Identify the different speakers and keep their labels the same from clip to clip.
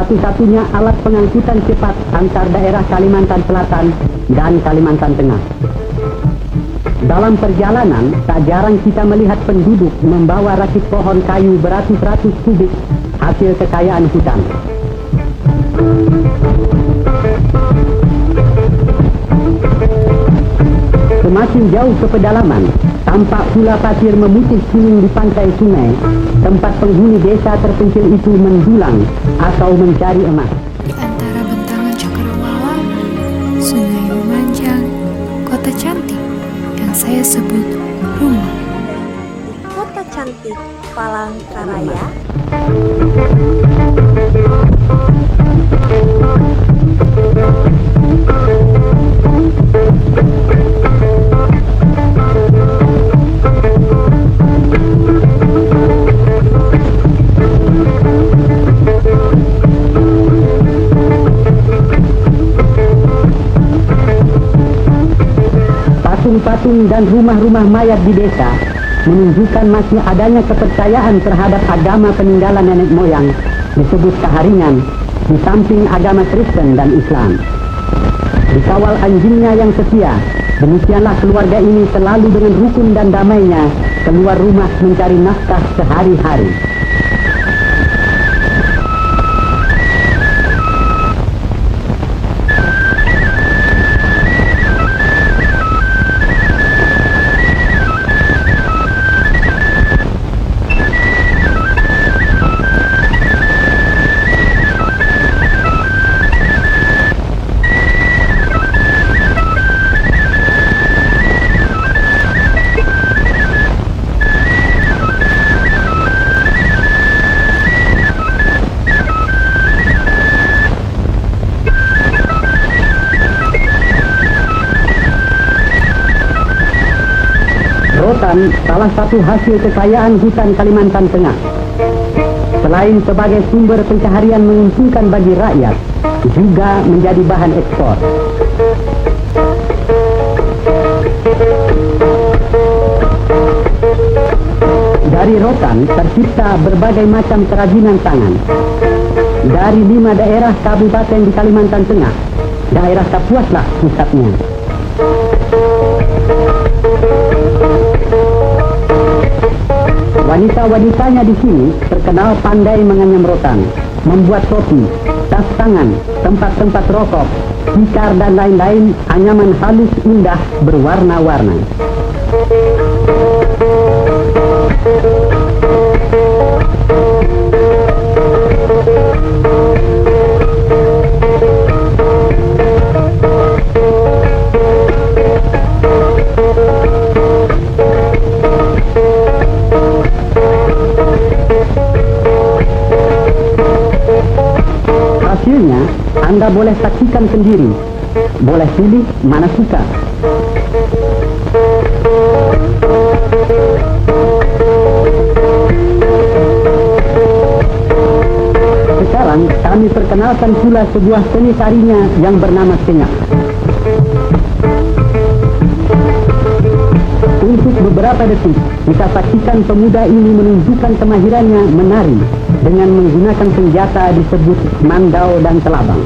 Speaker 1: satu-satunya alat pengangkutan cepat antar daerah Kalimantan Selatan dan Kalimantan Tengah. Dalam perjalanan, tak jarang kita melihat penduduk membawa rakit pohon kayu beratus-ratus kubik hasil kekayaan hutan. Semakin jauh ke pedalaman, tampak pula pasir memutih kuning di pantai sungai, tempat penghuni desa terpencil itu mendulang atau mencari emas.
Speaker 2: Di antara bentangan cakrawala, sungai memanjang, kota cantik yang saya sebut rumah.
Speaker 3: Di kota cantik Palangkaraya,
Speaker 1: patung-patung dan rumah-rumah mayat di desa menunjukkan masih adanya kepercayaan terhadap agama peninggalan nenek moyang disebut Kaharingan, di samping agama Kristen dan Islam. Dikawal anjingnya yang setia, demikianlah keluarga ini selalu dengan rukun dan damainya keluar rumah mencari nafkah sehari-hari. Rotan salah satu hasil kekayaan hutan Kalimantan Tengah. Selain sebagai sumber pencaharian menguntungkan bagi rakyat, juga menjadi bahan ekspor. Dari rotan tercipta berbagai macam kerajinan tangan. Dari 5 daerah kabupaten di Kalimantan Tengah, daerah Kapuaslah pusatnya. Wanita-wanitanya di sini terkenal pandai menganyam rotan, membuat topi, tas tangan, tempat-tempat rokok, tikar dan lain-lain anyaman halus indah berwarna-warna. Hasilnya, Anda boleh saksikan sendiri. Boleh pilih mana suka. Sekarang kami perkenalkan pula sebuah seni tarinya yang bernama Sengak. Untuk beberapa detik, kita saksikan pemuda ini menunjukkan kemahirannya menari dengan menggunakan senjata disebut mandau dan telabang.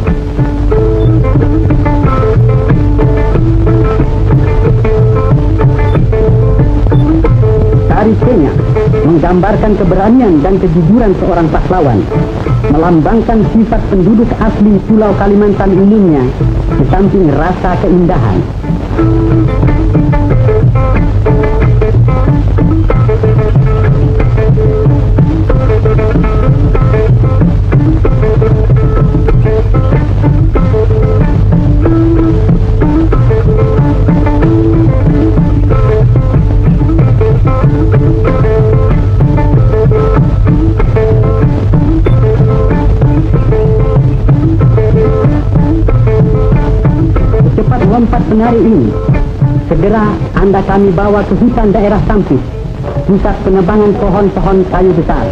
Speaker 1: Tari Sengak menggambarkan keberanian dan kejujuran seorang pahlawan, melambangkan sifat penduduk asli Pulau Kalimantan umumnya, di samping rasa keindahan. Lompat penari ini, segera Anda kami bawa ke hutan daerah Sampis, pusat penebangan pohon-pohon kayu besar.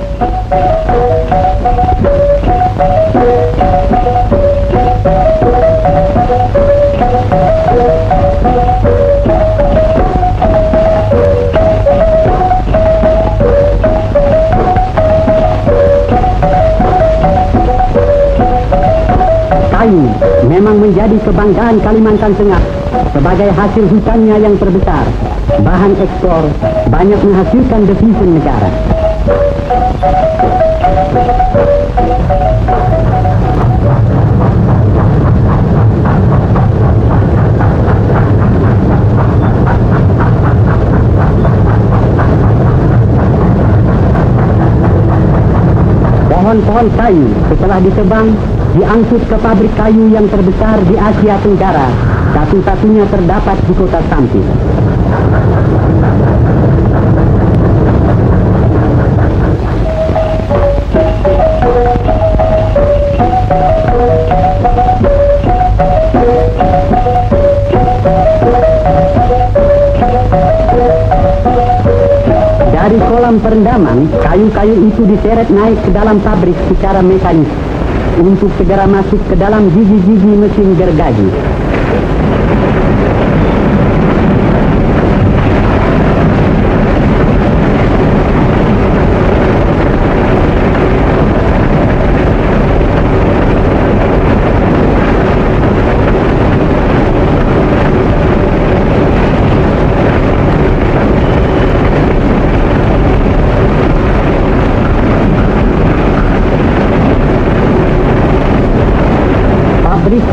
Speaker 1: kayu memang menjadi kebanggaan Kalimantan Tengah sebagai hasil hutannya yang terbesar. Bahan ekspor banyak menghasilkan devisa negara. Pohon-pohon kayu setelah ditebang diangkut ke pabrik kayu yang terbesar di Asia Tenggara, satu-satunya terdapat di kota Sampit. Dari kolam perendaman, kayu-kayu itu diseret naik ke dalam pabrik secara mekanis untuk segera masuk ke dalam gigi-gigi mesin gergaji.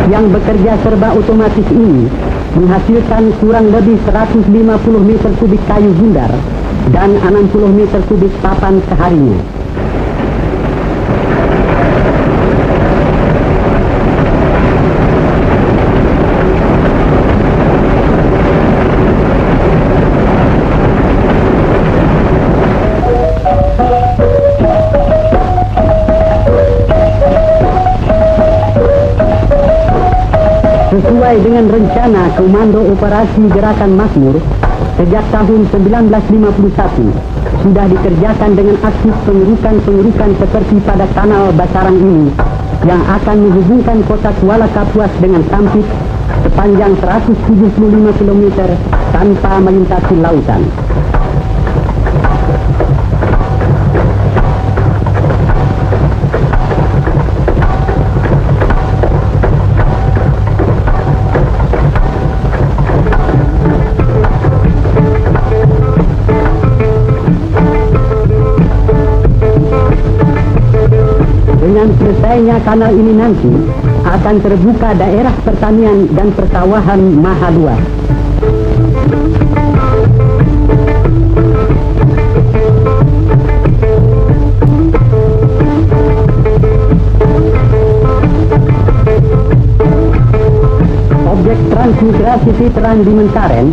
Speaker 1: Yang bekerja serba otomatis ini menghasilkan kurang lebih 150 meter kubik kayu bundar dan 60 meter kubik papan seharinya. Sesuai dengan rencana Komando Operasi Gerakan Makmur, sejak tahun 1951 sudah dikerjakan dengan aktif pengerukan-pengerukan seperti pada kanal Basarang ini yang akan menghubungkan kota Kuala Kapuas dengan Sampit sepanjang 175 km tanpa melintasi lautan. Dengan selesainya kanal ini nanti akan terbuka daerah pertanian dan persawahan maha luas. Objek transmigrasi Veteran di Mentaren,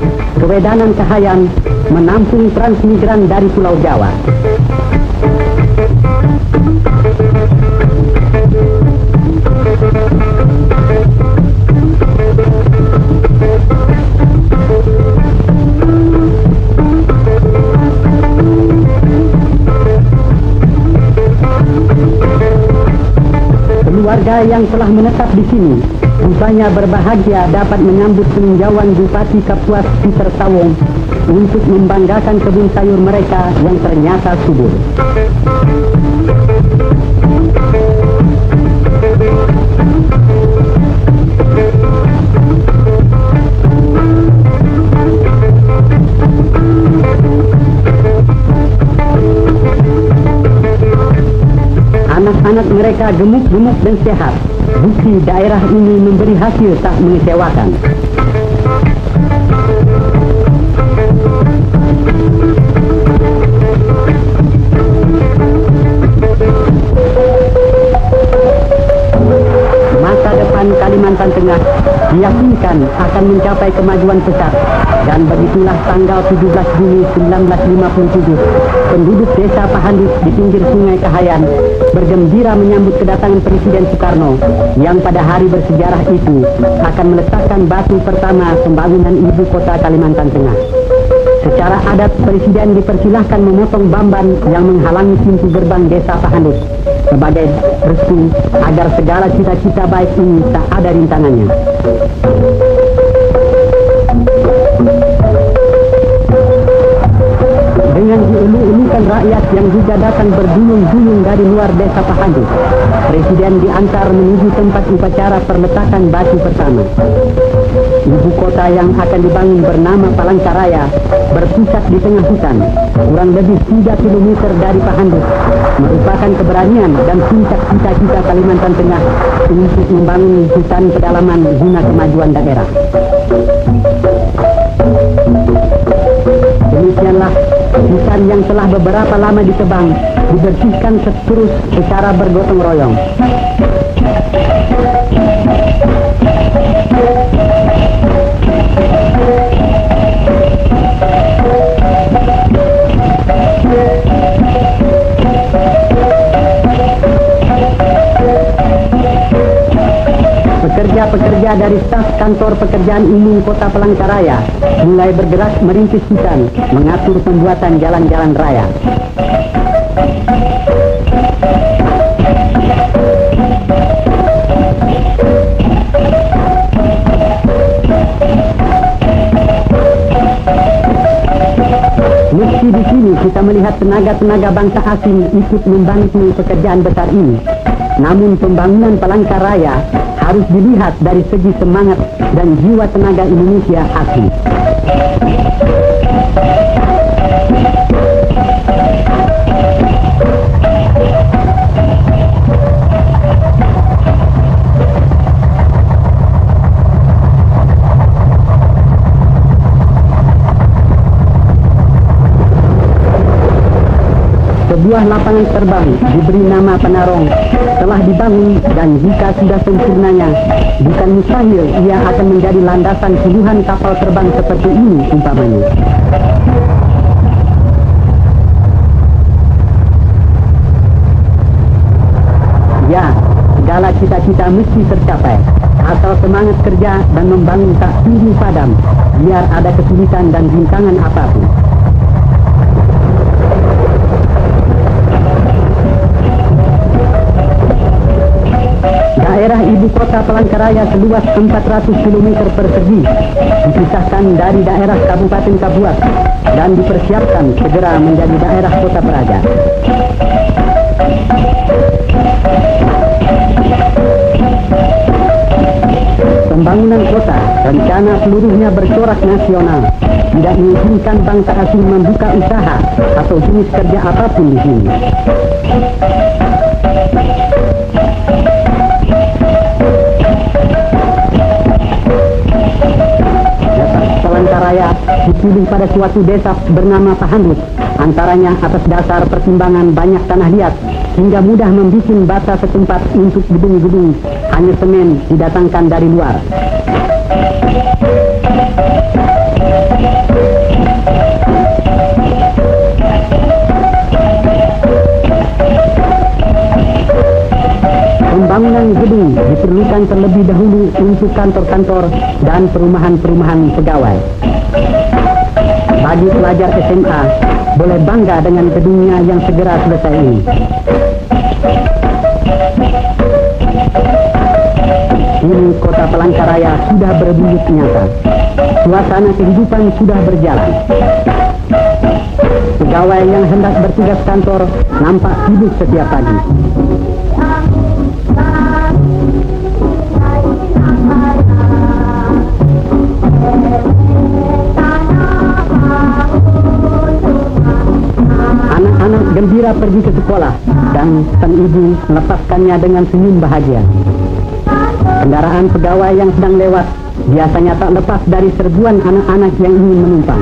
Speaker 1: Kewedanan Kahayan, menampung transmigran dari Pulau Jawa. Keluarga yang telah menetap di sini rupanya berbahagia dapat menyambut peninjauan Bupati Kapuas Peter Tawong untuk membanggakan kebun sayur mereka yang ternyata subur. Anak-anak mereka gemuk-gemuk dan sehat. Bukti daerah ini memberi hasil tak mengecewakan. Masa depan Kalimantan Tengah diyakinkan akan mencapai kemajuan pesat, dan begitulah tanggal 17 Juni 1957 penduduk desa Pahandut di pinggir sungai Kahayan bergembira menyambut kedatangan Presiden Soekarno yang pada hari bersejarah itu akan meletakkan batu pertama pembangunan ibu kota Kalimantan Tengah. Secara adat, Presiden dipersilahkan memotong bamban yang menghalangi pintu gerbang desa Pahandut sebagai restu agar segala cita-cita baik ini tak ada rintangannya. Dengan diulu-ulukan ribuan rakyat yang juga datang berduyun-duyun dari luar desa Pahandut. Presiden diantar menuju tempat upacara perletakan batu pertama. Ibu kota yang akan dibangun bernama Palangkaraya berpusat di tengah hutan, kurang lebih 3 km dari Pahandut, merupakan keberanian dan puncak cita-cita Kalimantan Tengah untuk membangun hutan pedalaman guna kemajuan daerah. Demikianlah hutan yang telah beberapa lama ditebang dibersihkan terus secara bergotong royong. Pekerja-pekerja dari staf kantor pekerjaan umum Kota Palangkaraya mulai bergerak merintis hutan, mengatur pembuatan jalan-jalan raya. Meski di sini kita melihat tenaga-tenaga bangsa asing ikut membantu pekerjaan besar ini, namun pembangunan Palangkaraya harus dilihat dari segi semangat dan jiwa tenaga Indonesia asli. Sebuah lapangan terbang diberi nama Panarong telah dibangun, dan jika sudah sempurnanya, bukan mustahil ia akan menjadi landasan puluhan kapal terbang seperti ini umpamanya. Ya, segala cita-cita mesti tercapai, asal semangat kerja dan membangun tak tinggi padam, biar ada kesulitan dan rintangan apapun. Daerah ibu kota Palangkaraya seluas 400 km persegi dipisahkan dari daerah Kabupaten Kabuat dan dipersiapkan segera menjadi daerah kota peraja. Pembangunan kota rencana seluruhnya bercorak nasional, tidak mengizinkan bangsa asing membuka usaha atau jenis kerja apapun di sini. Palangkaraya dipilih pada suatu desa bernama Pahandut, antaranya atas dasar pertimbangan banyak tanah liat hingga mudah membuat bata setempat untuk gedung-gedung hanya semen didatangkan dari luar. Pembangunan gedung diperlukan terlebih dahulu untuk kantor-kantor dan perumahan-perumahan pegawai. Bagi pelajar SMA, boleh bangga dengan gedungnya yang segera selesai ini. Kini kota Palangkaraya sudah berwujud nyata. Suasana kehidupan sudah berjalan. Pegawai yang hendak bertugas kantor nampak sibuk setiap pagi. Anak-anak gembira pergi ke sekolah dan sang ibu melepaskannya dengan senyum bahagia. Kendaraan pegawai yang sedang lewat biasanya tak lepas dari serbuan anak-anak yang ingin menumpang.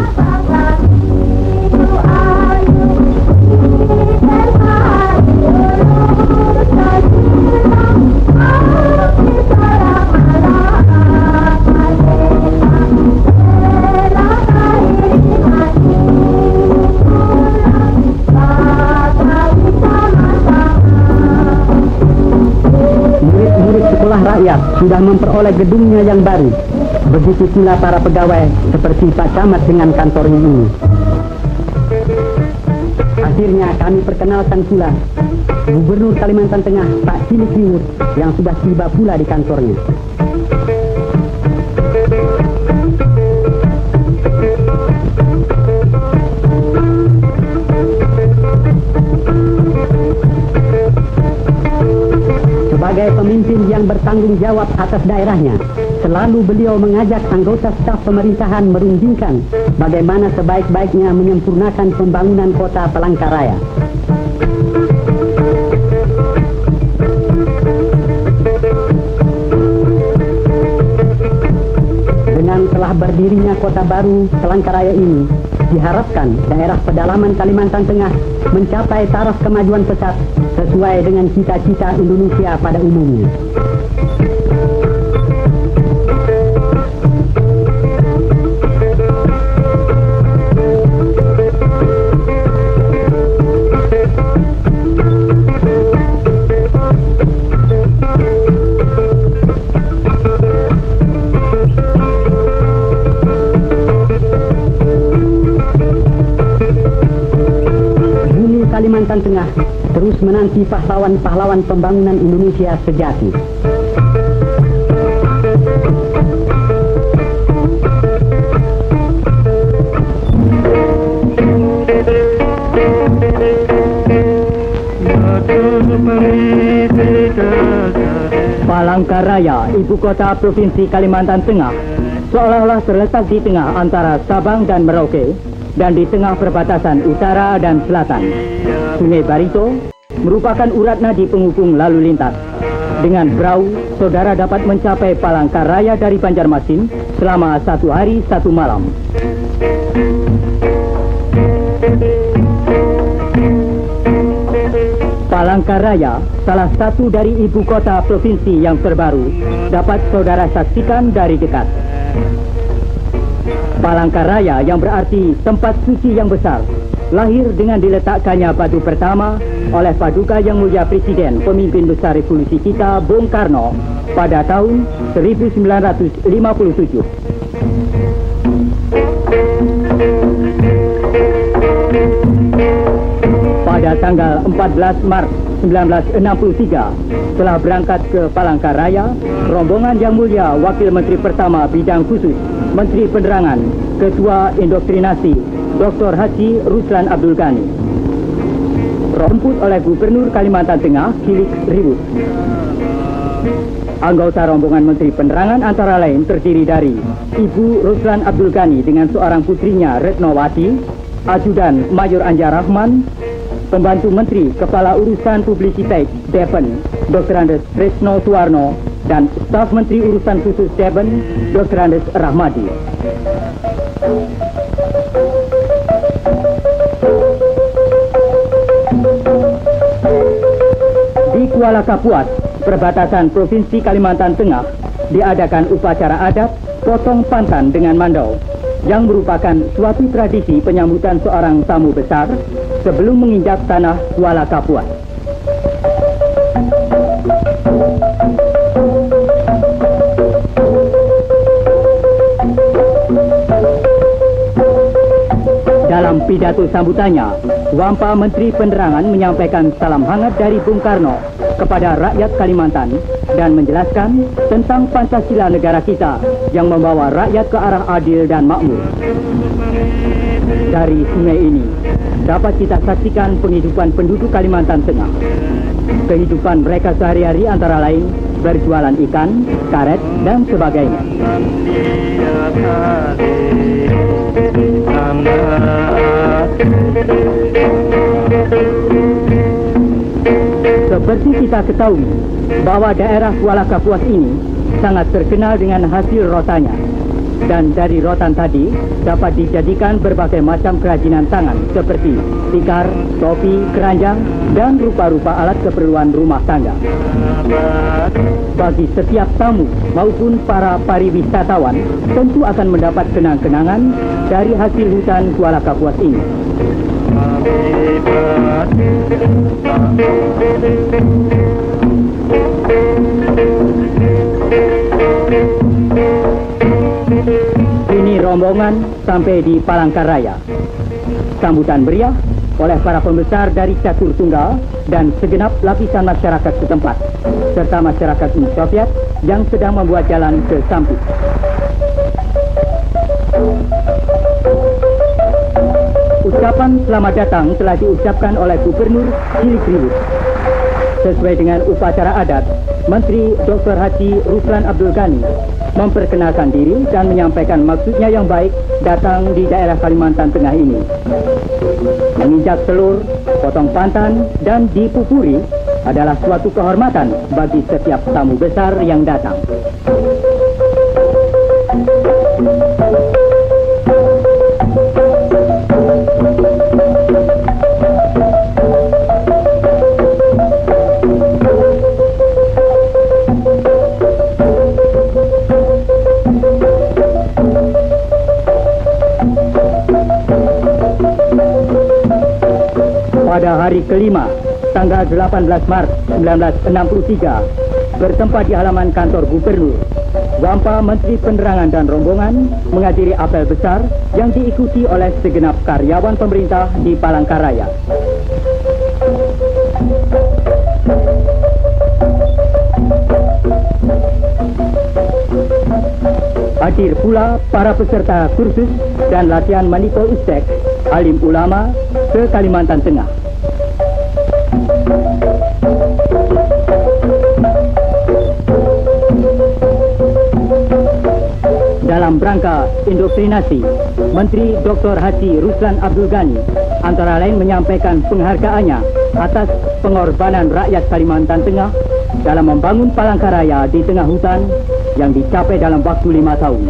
Speaker 1: Rakyat sudah memperoleh gedungnya yang baru. Begitu pula para pegawai seperti Pak Camat dengan kantornya ini. Akhirnya kami perkenalkan pula Gubernur Kalimantan Tengah Pak Cilik Riwut yang sudah tiba pula di kantornya. Sebagai pemimpin yang bertanggung jawab atas daerahnya, selalu beliau mengajak anggota staf pemerintahan merundingkan bagaimana sebaik-baiknya menyempurnakan pembangunan kota Palangkaraya. Dengan telah berdirinya kota baru Palangkaraya ini, diharapkan daerah pedalaman Kalimantan Tengah mencapai taraf kemajuan pesat sesuai dengan cita-cita Indonesia pada umumnya. Kalimantan Tengah terus menanti pahlawan-pahlawan pembangunan Indonesia sejati. Palangkaraya, ibu kota Provinsi Kalimantan Tengah, seolah-olah terletak di tengah antara Sabang dan Merauke, dan di tengah perbatasan utara dan selatan. Sungai Barito merupakan urat nadi penghubung lalu lintas. Dengan perahu, saudara dapat mencapai Palangkaraya dari Banjarmasin selama 1 hari 1 malam. Palangkaraya, salah satu dari ibu kota provinsi yang terbaru, dapat saudara saksikan dari dekat. Palangkaraya yang berarti tempat suci yang besar, lahir dengan diletakkannya batu pertama oleh Paduka Yang Mulia Presiden Pemimpin Besar Revolusi kita, Bung Karno, pada tahun 1957. Pada tanggal 14 Maret 1963, telah berangkat ke Palangkaraya rombongan Yang Mulia Wakil Menteri Pertama Bidang Khusus Menteri Penerangan, Ketua Indoktrinasi, Dr. Haji Ruslan Abdul Ghani. Romput oleh Gubernur Kalimantan Tengah, Hilik Ribut. Anggota rombongan Menteri Penerangan antara lain terdiri dari Ibu Ruslan Abdul Ghani dengan seorang putrinya Retnowati, Ajudan Mayor Anja Rahman, Pembantu Menteri Kepala Urusan Publisitek Depen, Dr. Andes Tresno Suwarno, dan Staf Menteri Urusan Khusus Depen, Dr. Andes Rahmadi. Di Kuala Kapuas, perbatasan Provinsi Kalimantan Tengah, diadakan upacara adat potong pantan dengan mandau, yang merupakan suatu tradisi penyambutan seorang tamu besar sebelum menginjak tanah Kuala Kapuas. Dalam pidato sambutannya, Wampa Menteri Penerangan menyampaikan salam hangat dari Bung Karno kepada rakyat Kalimantan dan menjelaskan tentang Pancasila negara kita yang membawa rakyat ke arah adil dan makmur. Dari sungai ini dapat kita saksikan penghidupan penduduk Kalimantan Tengah. Kehidupan mereka sehari-hari antara lain berjualan ikan, karet, dan sebagainya. Seperti kita ketahui bahwa daerah Kuala Kapuas ini sangat terkenal dengan hasil rotannya. Dan dari rotan tadi dapat dijadikan berbagai macam kerajinan tangan seperti tikar, topi, keranjang, dan rupa-rupa alat keperluan rumah tangga. Bagi setiap tamu maupun para pariwisatawan tentu akan mendapat kenang-kenangan dari hasil hutan Kuala Kapuas ini. Kini rombongan sampai di Palangkaraya. Sambutan meriah oleh para pembesar dari Catur Tunggal dan segenap lapisan masyarakat setempat, serta masyarakat Uni Soviet yang sedang membuat jalan ke Sampit. Ucapan selamat datang telah diucapkan oleh Gubernur Hilik Ribut. Sesuai dengan upacara adat,
Speaker 4: Menteri Dr. Haji Ruslan Abdul Ghani memperkenalkan diri dan menyampaikan maksudnya yang baik datang di daerah Kalimantan Tengah ini. Menginjak telur, potong pantan, dan dipupuri adalah suatu kehormatan bagi setiap tamu besar yang datang. Pada hari kelima, tanggal 18 Maret 1963, bertempat di halaman kantor gubernur, Wampa Menteri Penerangan dan rombongan menghadiri apel besar yang diikuti oleh segenap karyawan pemerintah di Palangkaraya. Hadir pula para peserta kursus dan latihan manipul ustek alim ulama ke Kalimantan Tengah. Dalam rangka indoktrinasi, Menteri Dr. Haji Ruslan Abdul Ghani antara lain menyampaikan penghargaannya atas pengorbanan rakyat Kalimantan Tengah dalam membangun Palangkaraya di tengah hutan yang dicapai dalam waktu 5 tahun.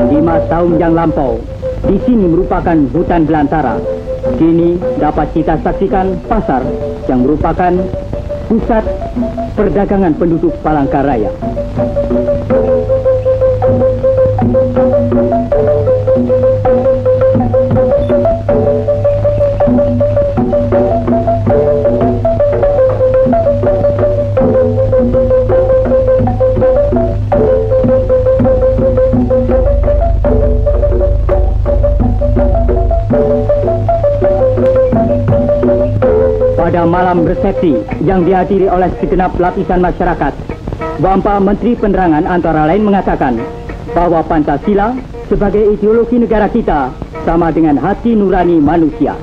Speaker 4: 5 tahun yang lampau, di sini merupakan hutan belantara. Kini dapat kita saksikan pasar yang merupakan pusat perdagangan penduduk Palangkaraya. Pada malam resepsi yang dihadiri oleh segenap lapisan masyarakat, Wampa Menteri Penerangan antara lain mengatakan bahwa Pancasila sebagai ideologi negara kita sama dengan hati nurani manusia.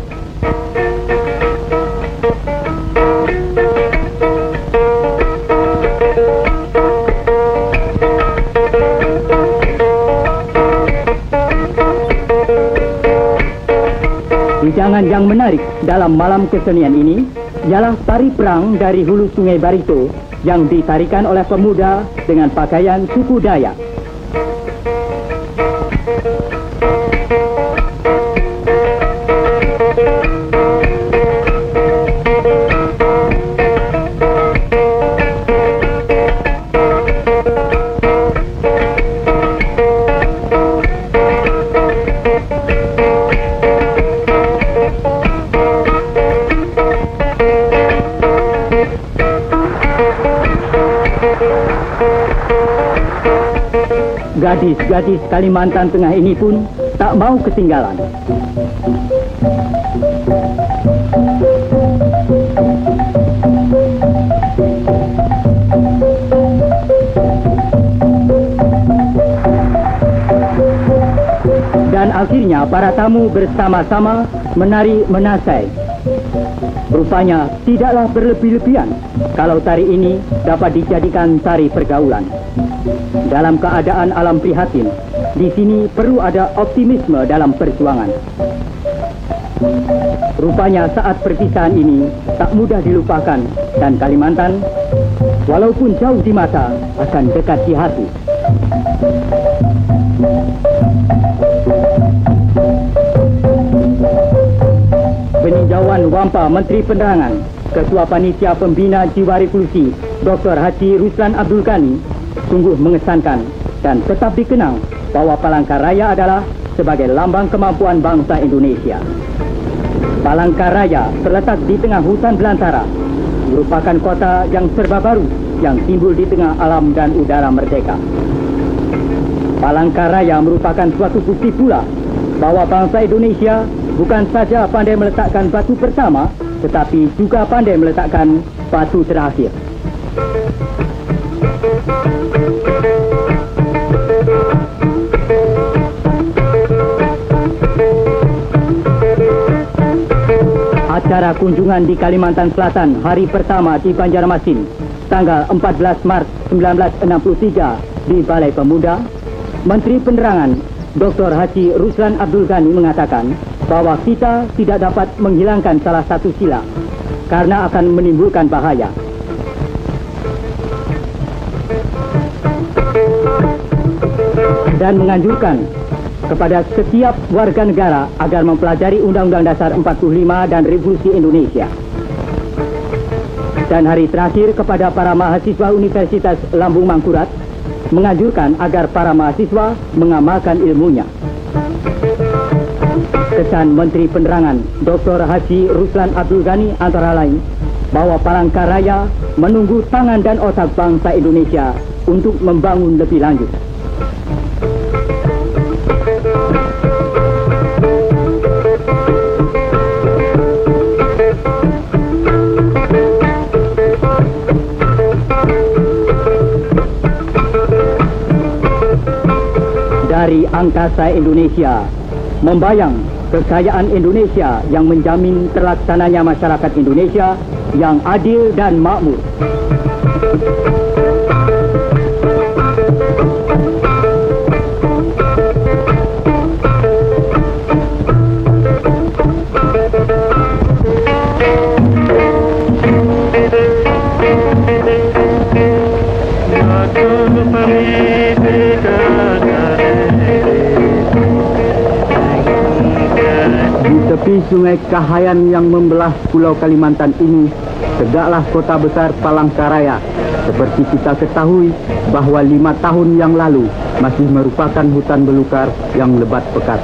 Speaker 4: Hidangan yang menarik dalam malam kesenian ini ialah tari perang dari hulu Sungai Barito yang ditarikan oleh pemuda dengan pakaian suku Dayak. Gadis-gadis Kalimantan Tengah ini pun tak mau ketinggalan. Dan akhirnya para tamu bersama-sama menari menasai. Rupanya tidaklah berlebih-lebihan kalau tari ini dapat dijadikan tari pergaulan. Dalam keadaan alam prihatin, di sini perlu ada optimisme dalam perjuangan. Rupanya saat perpisahan ini tak mudah dilupakan dan Kalimantan, walaupun jauh di mata, akan dekat di hati. Peninjauan Wampa Menteri Penerangan, Ketua Panitia Pembina Jiwa Revolusi, Dr. Haji Ruslan Abdul Ghani, sungguh mengesankan dan tetap dikenang bahwa Palangkaraya adalah sebagai lambang kemampuan bangsa Indonesia. Palangkaraya terletak di tengah hutan belantara, merupakan kota yang serba baru yang timbul di tengah alam dan udara merdeka. Palangkaraya merupakan suatu bukti pula bahwa bangsa Indonesia bukan saja pandai meletakkan batu pertama, tetapi juga pandai meletakkan batu terakhir. Acara kunjungan di Kalimantan Selatan hari pertama di Banjarmasin, tanggal 14 Maret 1963 di Balai Pemuda, Menteri Penerangan Dr. Haji Ruslan Abdul Ghani mengatakan bahwa kita tidak dapat menghilangkan salah satu sila karena akan menimbulkan bahaya. Dan menganjurkan kepada setiap warga negara agar mempelajari Undang-Undang Dasar 45 dan Revolusi Indonesia. Dan hari terakhir kepada para mahasiswa Universitas Lambung Mangkurat, menganjurkan agar para mahasiswa mengamalkan ilmunya. Kesan Menteri Penerangan Dr. Haji Ruslan Abdul Ghani antara lain bahwa Palangkaraya menunggu tangan dan otak bangsa Indonesia untuk membangun lebih lanjut. Dari angkasa Indonesia membayang kekayaan Indonesia yang menjamin terlaksananya masyarakat Indonesia yang adil dan makmur.
Speaker 1: Di tepi Sungai Kahayan yang membelah Pulau Kalimantan ini, tegaklah kota besar Palangkaraya. Seperti kita ketahui bahwa 5 tahun yang lalu masih merupakan hutan belukar yang lebat pekat.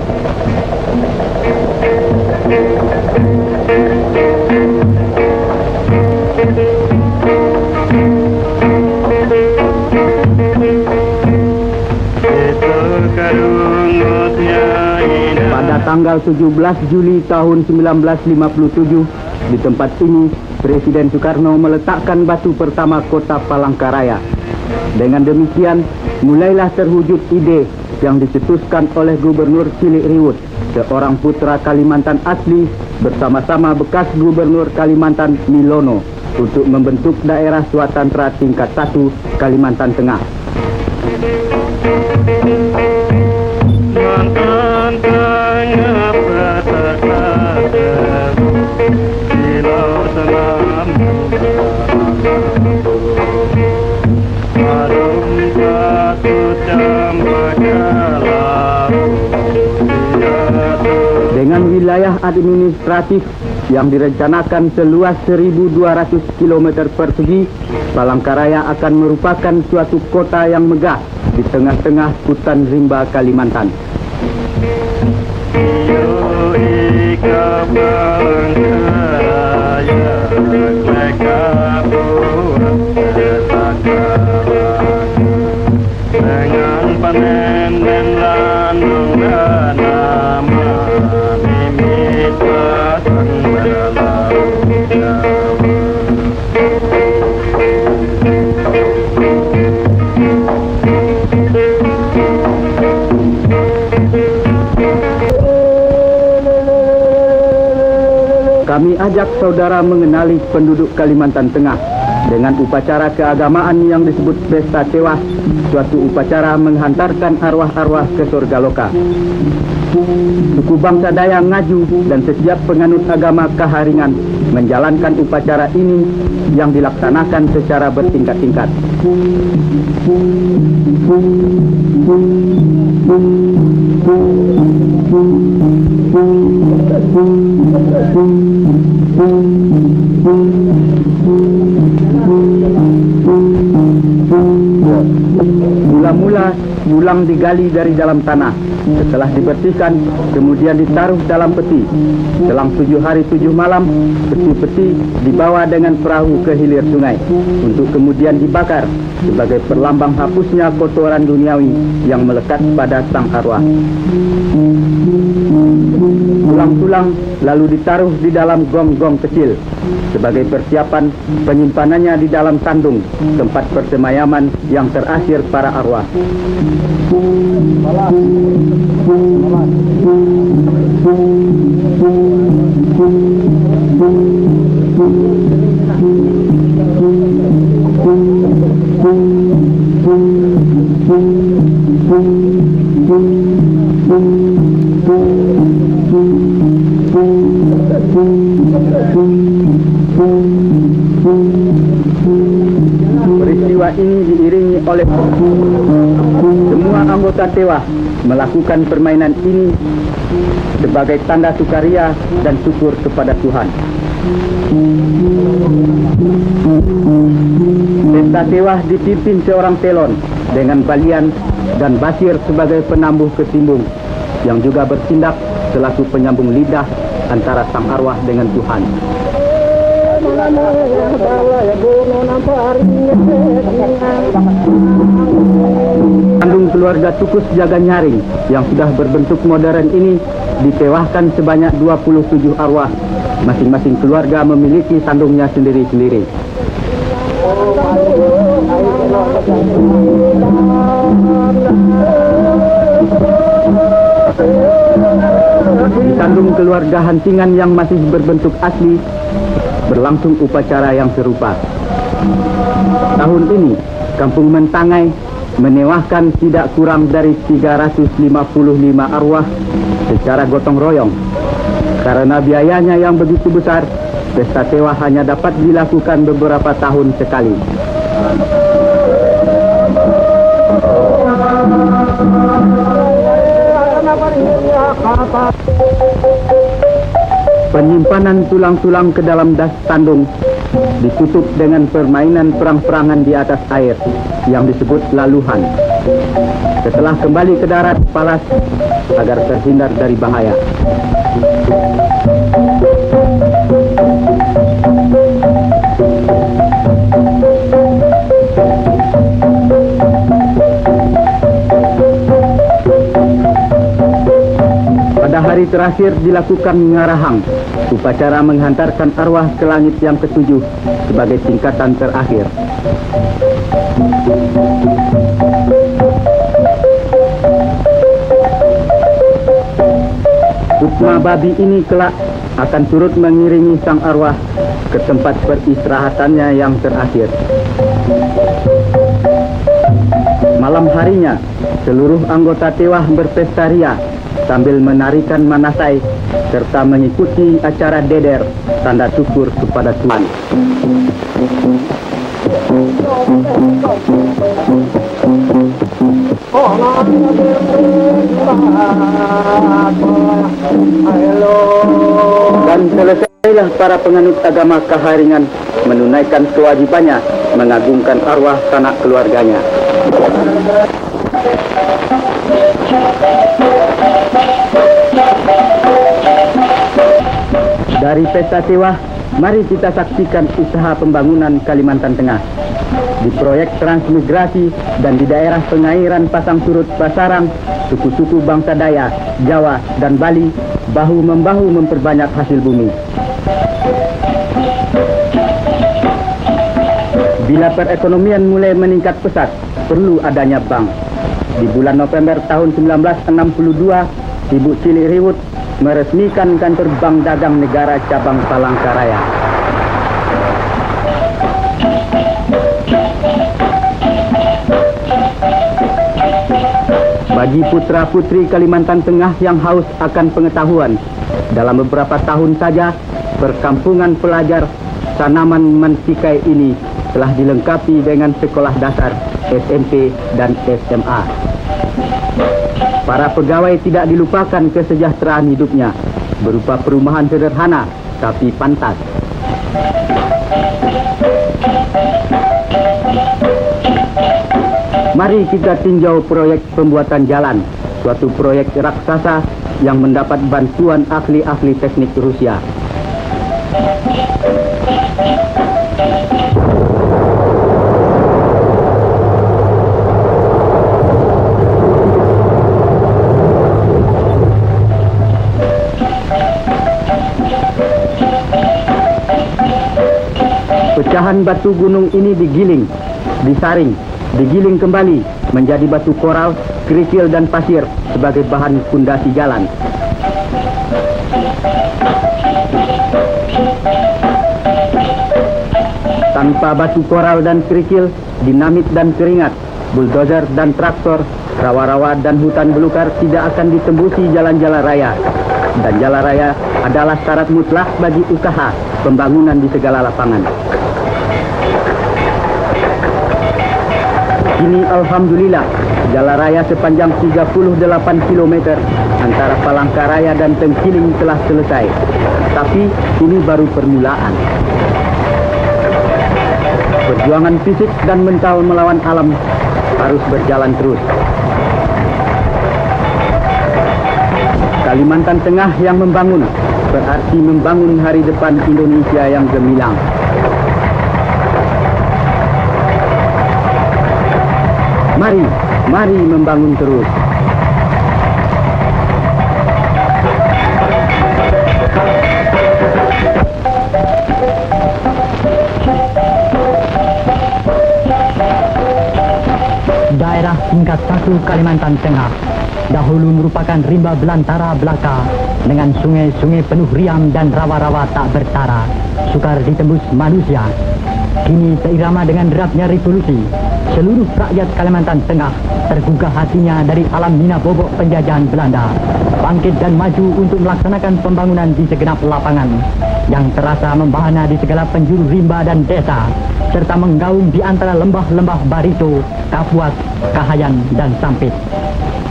Speaker 1: Pada tanggal 17 Juli tahun 1957, di tempat ini, Presiden Soekarno meletakkan batu pertama kota Palangkaraya. Dengan demikian, mulailah terwujud ide yang dicetuskan oleh Gubernur Cilik Riwut, seorang putra Kalimantan asli, bersama-sama bekas Gubernur Kalimantan Milono, untuk membentuk daerah Swatantra tingkat 1 Kalimantan Tengah. Dengan wilayah administratif yang direncanakan seluas 1.200 km persegi, Palangkaraya akan merupakan suatu kota yang megah di tengah-tengah hutan rimba Kalimantan. Kami ajak saudara mengenali penduduk Kalimantan Tengah dengan upacara keagamaan yang disebut Pesta Tewas, suatu upacara menghantarkan arwah-arwah ke surga loka. Suku bangsa Dayak Ngaju dan setiap penganut agama Kaharingan menjalankan upacara ini yang dilaksanakan secara bertingkat-tingkat. Mula-mula tulang digali dari dalam tanah. Setelah dibersihkan, kemudian ditaruh dalam peti. Selang 7 hari 7 malam, peti-peti dibawa dengan perahu ke hilir sungai untuk kemudian dibakar sebagai perlambang hapusnya kotoran duniawi yang melekat pada sang arwah. Tulang-tulang lalu ditaruh di dalam gong-gong kecil sebagai persiapan penyimpanannya di dalam sandung, tempat persemayaman yang terakhir para arwah.
Speaker 4: Peristiwa ini diiringi oleh semua anggota Tewa melakukan permainan ini sebagai tanda sukaria dan syukur kepada Tuhan. Pesta Tewa dipimpin seorang telon dengan balian dan basir sebagai penambuh ketimbung yang juga bertindak selaku penyambung lidah antara sang arwah dengan Tuhan. Kandung keluarga Tukus Jaga Nyaring yang sudah berbentuk modern ini ditewahkan sebanyak 27 arwah. Masing-masing keluarga memiliki sandungnya sendiri-sendiri. Di sandung keluarga Hancingan yang masih berbentuk asli, berlangsung upacara yang serupa. Tahun ini, Kampung Mentangai menewahkan tidak kurang dari 355 arwah secara gotong royong. Karena biayanya yang begitu besar, pesta Tewa hanya dapat dilakukan beberapa tahun sekali. Penyimpanan tulang-tulang ke dalam das tandung ditutup dengan permainan perang-perangan di atas air yang disebut laluhan. Setelah kembali ke darat, palas agar terhindar dari bahaya. Pada hari terakhir dilakukan ngarahang, upacara menghantarkan arwah ke langit yang ketujuh sebagai tingkatan terakhir. Utma babi ini kelak akan turut mengiringi sang arwah ke tempat peristirahatannya yang terakhir. Malam harinya, seluruh anggota Tewa berpesta ria sambil menarikan manasai serta mengikuti acara deder tanda syukur kepada Tuhan. Dan selesailah para penganut agama Kaharingan menunaikan kewajibannya mengagungkan arwah sanak keluarganya. Dari pesta Tewa, mari kita saksikan usaha pembangunan Kalimantan Tengah. Di proyek transmigrasi dan di daerah pengairan Pasang Surut Basarang, suku-suku bangsa Dayak, Jawa, dan Bali bahu-membahu memperbanyak hasil bumi. Bila perekonomian mulai meningkat pesat, perlu adanya bank. Di bulan November tahun 1962, Ibu Ciliriwut meresmikan kantor Bank Dagang Negara cabang Palangkaraya. Bagi putra-putri Kalimantan Tengah yang haus akan pengetahuan, dalam beberapa tahun saja, perkampungan pelajar Sanaman Mansikai ini telah dilengkapi dengan sekolah dasar, SMP, dan SMA. Para pegawai tidak dilupakan kesejahteraan hidupnya, berupa perumahan sederhana tapi pantas. Mari kita tinjau proyek pembuatan jalan, suatu proyek raksasa yang mendapat bantuan ahli-ahli teknik Rusia. Pecahan batu gunung ini digiling, disaring, digiling kembali menjadi batu koral, kerikil, dan pasir sebagai bahan fondasi jalan. Tanpa batu koral dan kerikil, dinamit dan keringat, buldozer dan traktor, rawa-rawa dan hutan belukar tidak akan ditembusi jalan-jalan raya. Dan jalan raya adalah syarat mutlak bagi usaha pembangunan di segala lapangan. Kini alhamdulillah, jalan raya sepanjang 38 km antara Palangkaraya dan Tengkiling telah selesai. Tapi ini baru permulaan. Perjuangan fisik dan mental melawan alam harus berjalan terus. Kalimantan Tengah yang membangun berarti membangun hari depan Indonesia yang gemilang. Mari membangun terus.
Speaker 1: Daerah tingkat 1 Kalimantan Tengah dahulu merupakan rimba belantara belaka dengan sungai-sungai penuh riam dan rawa-rawa tak bertara, sukar ditembus manusia. Kini seirama dengan derapnya revolusi, seluruh rakyat Kalimantan Tengah tergugah hatinya dari alam mina bobok penjajahan Belanda, bangkit dan maju untuk melaksanakan pembangunan di segenap lapangan yang terasa membahana di segala penjuru rimba dan desa, serta menggaung di antara lembah-lembah Barito, Kapuas, Kahayan, dan Sampit.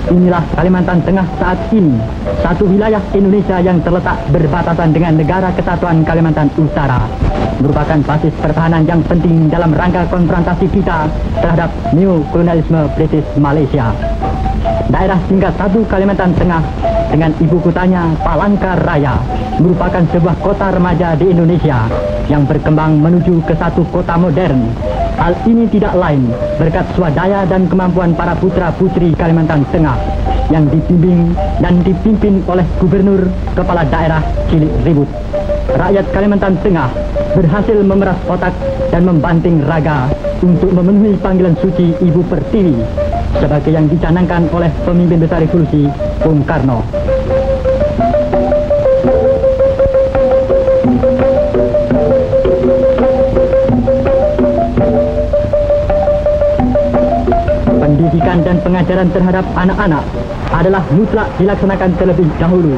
Speaker 1: Inilah Kalimantan Tengah saat ini, satu wilayah Indonesia yang terletak berbatasan dengan Negara Kesatuan Kalimantan Utara, merupakan basis pertahanan yang penting dalam rangka konfrontasi kita terhadap neokolonialisme British Malaysia. Daerah tingkat 1 Kalimantan Tengah dengan ibu kotanya Palangkaraya merupakan sebuah kota remaja di Indonesia yang berkembang menuju ke satu kota modern. Hal ini tidak lain berkat swadaya dan kemampuan para putra-putri Kalimantan Tengah yang dibimbing dan dipimpin oleh Gubernur Kepala Daerah Cilik Ribut. Rakyat Kalimantan Tengah berhasil memeras otak dan membanting raga untuk memenuhi panggilan suci Ibu Pertiwi sebagai yang dicanangkan oleh pemimpin besar revolusi Bung Karno. Pendidikan dan pengajaran terhadap anak-anak adalah mutlak dilaksanakan terlebih dahulu,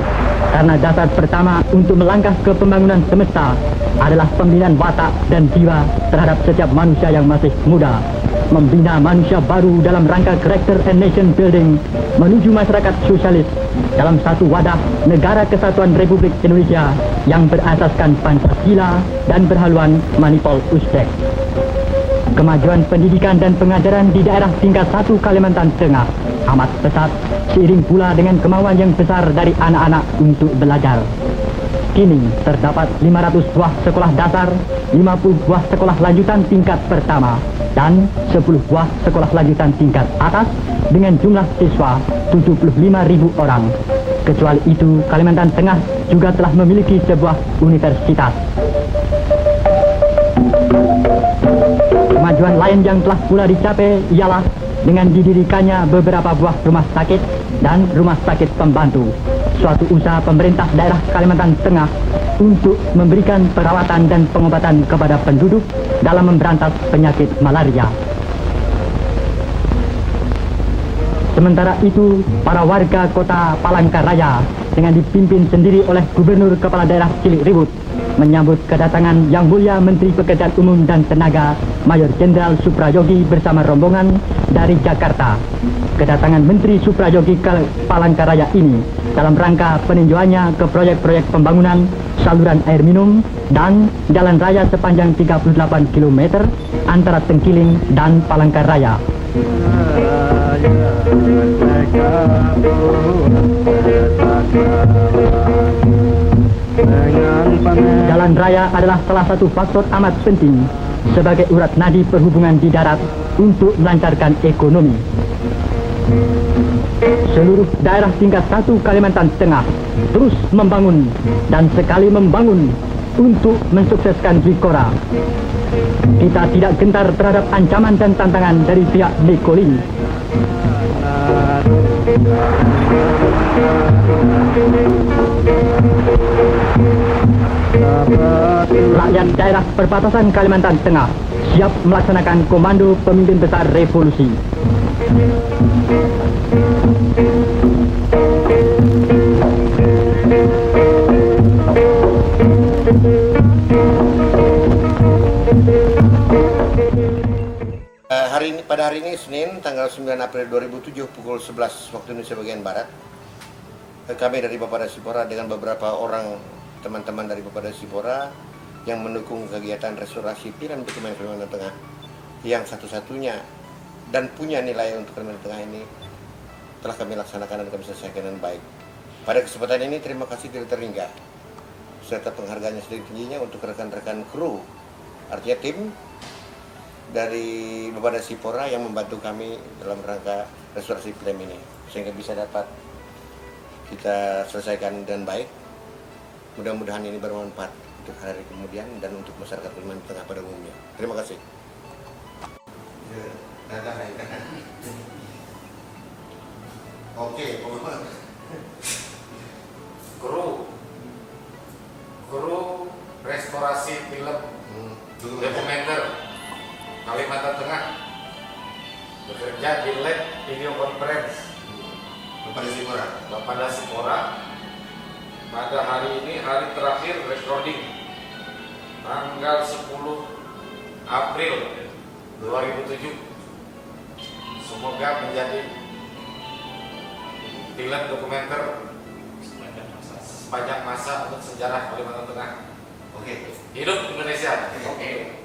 Speaker 1: karena dasar pertama untuk melangkah ke pembangunan semesta adalah pembinaan watak dan jiwa terhadap setiap manusia yang masih muda. Membina manusia baru dalam rangka character and nation building menuju masyarakat sosialis dalam satu wadah Negara Kesatuan Republik Indonesia yang berasaskan Pancasila dan berhaluan Manipol Uzbek. Kemajuan pendidikan dan pengajaran di daerah tingkat 1 Kalimantan Tengah amat pesat, seiring pula dengan kemauan yang besar dari anak-anak untuk belajar. Kini terdapat 500 buah sekolah dasar, 50 buah sekolah lanjutan tingkat pertama, dan 10 buah sekolah lanjutan tingkat atas dengan jumlah siswa 75.000 orang. Kecuali itu, Kalimantan Tengah juga telah memiliki sebuah universitas. Kemajuan lain yang telah pula dicapai ialah dengan didirikannya beberapa buah rumah sakit dan rumah sakit pembantu, suatu usaha pemerintah daerah Kalimantan Tengah untuk memberikan perawatan dan pengobatan kepada penduduk dalam memberantas penyakit malaria. Sementara itu, para warga kota Palangkaraya dengan dipimpin sendiri oleh Gubernur Kepala Daerah Cilik Ribut menyambut kedatangan Yang Mulia Menteri Pekerjaan Umum dan Tenaga Mayor Jenderal Suprayogi bersama rombongan dari Jakarta. Kedatangan Menteri Suprayogi ke Palangkaraya ini dalam rangka peninjauannya ke proyek-proyek pembangunan saluran air minum dan jalan raya sepanjang 38 km antara Tengkiling dan Palangkaraya. Jalan raya adalah salah satu faktor amat penting sebagai urat nadi perhubungan di darat untuk melancarkan ekonomi. Seluruh daerah tingkat 1 Kalimantan Tengah terus membangun dan sekali membangun untuk mensukseskan Zikora. Kita tidak gentar terhadap ancaman dan tantangan dari pihak Nikoli. Rakyat daerah perbatasan Kalimantan Tengah siap melaksanakan komando pemimpin besar revolusi.
Speaker 5: Pada hari ini Senin tanggal 9 April 2007 pukul 11 waktu Indonesia bagian Barat, kami dari Bapeda Sipora dengan beberapa orang teman-teman dari Bapeda Sipora yang mendukung kegiatan restorasi film dokumen Kalimantan Tengah yang satu-satunya dan punya nilai untuk Kalimantan Tengah ini telah kami laksanakan dan kami selesaikan dengan baik. Pada kesempatan ini terima kasih tidak terhingga serta penghargaannya setinggi-tingginya untuk rekan-rekan kru, artinya tim dari Bapeda Sipora yang membantu kami dalam rangka restorasi film ini sehingga bisa dapat kita selesaikan dengan baik. Mudah-mudahan ini bermanfaat untuk hari kemudian dan untuk masyarakat Kalimantan Tengah pada umumnya. Terima kasih. Oke,
Speaker 6: kru restorasi film dokumenter Kalimantan Tengah bekerja di lab video conference Bapeda Sipora pada hari ini, hari terakhir recording tanggal 10 April 2007. Semoga menjadi film dokumenter sepanjang masa untuk sejarah Kalimantan Tengah.
Speaker 5: Oke.
Speaker 6: Hidup Indonesia. Oke.